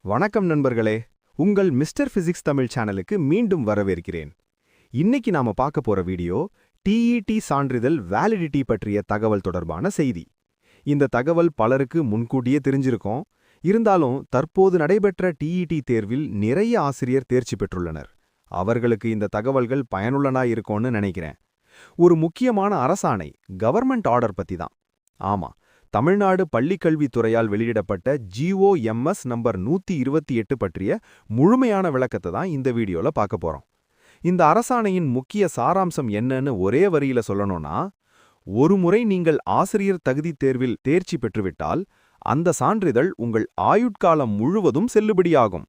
வணக்கம் நண்பர்களே, உங்கள் மிஸ்டர் பிசிக்ஸ் தமிழ் சேனலுக்கு மீண்டும் வரவேற்கிறேன். இன்னைக்கு நாம பார்க்க போற வீடியோ டிஇடி சான்றிதழ் வேலிடிட்டி பற்றிய தகவல் தொடர்பான செய்தி. இந்த தகவல் பலருக்கு முன்கூட்டியே தெரிஞ்சிருக்கும். இருந்தாலும் தற்போது நடைபெற்ற டிஇடி தேர்வில் நிறைய ஆசிரியர் தேர்ச்சி பெற்றுள்ளனர். அவர்களுக்கு இந்த தகவல்கள் பயனுள்ளனா இருக்கும்னு நினைக்கிறேன். ஒரு முக்கியமான அரசாணை, கவர்மெண்ட் ஆர்டர் பத்தி தான். ஆமா, தமிழ்நாடு பள்ளிக்கல்வித்துறையால் வெளியிடப்பட்ட GOMS நம்பர் 128 பற்றிய முழுமையான விளக்கத்தை தான் இந்த வீடியோல பார்க்க போறோம். இந்த அரசாணையின் முக்கிய சாராம்சம் என்னன்னு ஒரே வரியில சொல்லணும்னா, ஒருமுறை நீங்கள் ஆசிரியர் தகுதி தேர்வில் தேர்ச்சி பெற்றுவிட்டால் அந்த சான்றிதழ் உங்கள் ஆயுட்காலம் முழுவதும் செல்லுபடியாகும்.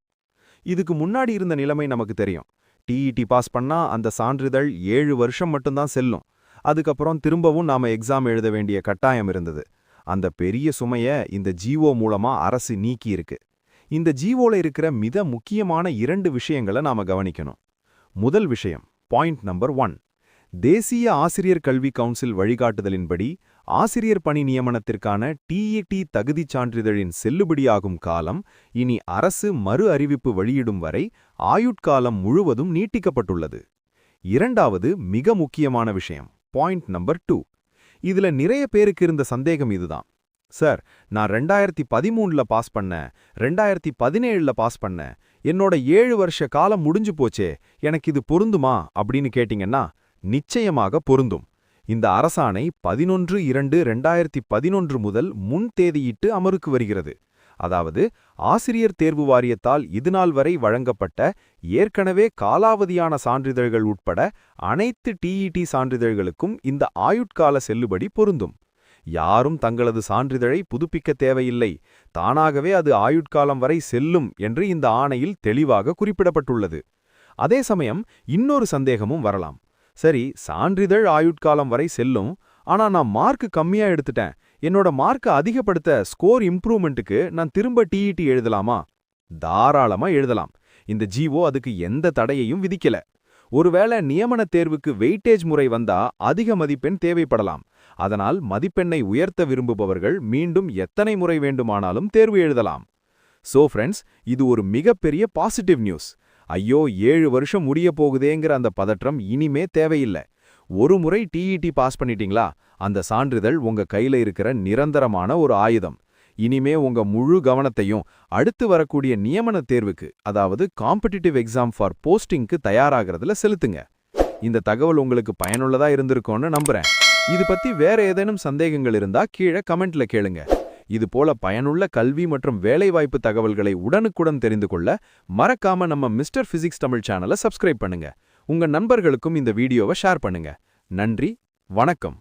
இதுக்கு முன்னாடி இருந்த நிலைமை நமக்கு தெரியும். டிஇடி பாஸ் பண்ணா அந்த சான்றிதழ் 7 வருஷம் மட்டும்தான் செல்லும். அதுக்கப்புறம் திரும்பவும் நாம எக்ஸாம் எழுத வேண்டிய கட்டாயம் இருந்தது. அந்த பெரிய சுமைய இந்த GO மூலமா அரசு நீக்கி இருக்கு. இந்த GOல இருக்கிற மிக முக்கியமான 2 விஷயங்களை நாம கவனிக்கணும். முதல் விஷயம், பாயிண்ட் நம்பர் 1, தேசிய ஆசிரியர் கல்வி கவுன்சில் வழிகாட்டுதலின்படி ஆசிரியர் பணி நியமனத்திற்கான டிஇடி தகுதிச் சான்றிதழின் செல்லுபடியாகும் காலம் இனி அரசு மறு அறிவிப்பு வெளியிடும் வரை ஆயுட்காலம் முழுவதும் நீட்டிக்கப்பட்டுள்ளது. இரண்டாவது மிக முக்கியமான விஷயம், பாயிண்ட் நம்பர் 2. இதுல நிறைய பேருக்கு இருந்த சந்தேகம் இதுதான். சார், நான் 2013ல பாஸ் பண்ணேன், 2017ல பாஸ் பண்ணேன், என்னோட 7 வருஷ காலம் முடிஞ்சு போச்சே, எனக்கு இது பொருந்துமா அப்படின்னு கேட்டிங்கன்னா நிச்சயமாக பொருந்தும். இந்த அரசாணை 11/2/2011 முதல் முன் தேதியிட்டு அமலுக்கு வருகிறது. அதாவது ஆசிரியர் தேர்வு வாரியத்தால் இதுநாள் வரை வழங்கப்பட்ட ஏற்கனவே காலாவதியான சான்றிதழ்கள் உட்பட அனைத்து டிஇடி சான்றிதழ்களுக்கும் இந்த ஆயுட்கால செல்லுபடி பொருந்தும். யாரும் தங்களது சான்றிதழை புதுப்பிக்க தேவையில்லை, தானாகவே அது ஆயுட்காலம் வரை செல்லும் என்று இந்த ஆணையில் தெளிவாக குறிப்பிடப்பட்டுள்ளது. அதே சமயம் இன்னொரு சந்தேகமும் வரலாம். சரி, சான்றிதழ் ஆயுட்காலம் வரை செல்லும், ஆனா நான் மார்க் கம்மியா எடுத்துட்டேன், என்னோட மார்க்கை அதிகப்படுத்த ஸ்கோர் இம்ப்ரூவ்மெண்ட்டுக்கு நான் திரும்ப டிஇடி எழுதலாமா? தாராளமா எழுதலாம். இந்த GO அதுக்கு எந்த தடையையும் விதிக்கல. ஒருவேளை நியமன தேர்வுக்கு வெயிட்டேஜ் முறை வந்தா அதிக மதிப்பெண் தேவைப்படலாம். அதனால் மதிப்பெண்ணை உயர்த்த விரும்புபவர்கள் மீண்டும் எத்தனை முறை வேண்டுமானாலும் தேர்வு எழுதலாம். சோ ஃப்ரெண்ட்ஸ், இது ஒரு மிகப்பெரிய பாசிட்டிவ் நியூஸ். ஐயோ, 7 வருஷம் முடிய போகுதேங்கிற அந்த பதற்றம் இனிமே தேவையில்லை. ஒரு முறை டிஇடி பாஸ் பண்ணிட்டீங்களா, அந்த சான்றிதழ் உங்க கையில இருக்கிற நிரந்தரமான ஒரு ஆயுதம். இனிமே உங்க முழு கவனத்தையும் அடுத்து வரக்கூடிய நியமன தேர்வுக்கு, அதாவது காம்படிட்டிவ் எக்ஸாம் ஃபார் போஸ்டிங்க்கு தயாராகிறதுல செலுத்துங்க. இந்த தகவல் உங்களுக்கு பயனுள்ளதா இருந்திருக்கும்னு நம்புறேன். இது பத்தி வேற ஏதேனும் சந்தேகங்கள் இருந்தா கீழே கமெண்ட்ல கேளுங்க. இது போல பயனுள்ள கல்வி மற்றும் வேலைவாய்ப்பு தகவல்களை உடனுக்குடன் தெரிந்து கொள்ள மறக்காம நம்ம மிஸ்டர் பிசிக்ஸ் தமிழ் சேனலை சப்ஸ்கிரைப் பண்ணுங்க. உங்க நண்பர்களுக்கும் இந்த வீடியோவை ஷேர் பண்ணுங்க. நன்றி, வணக்கம்.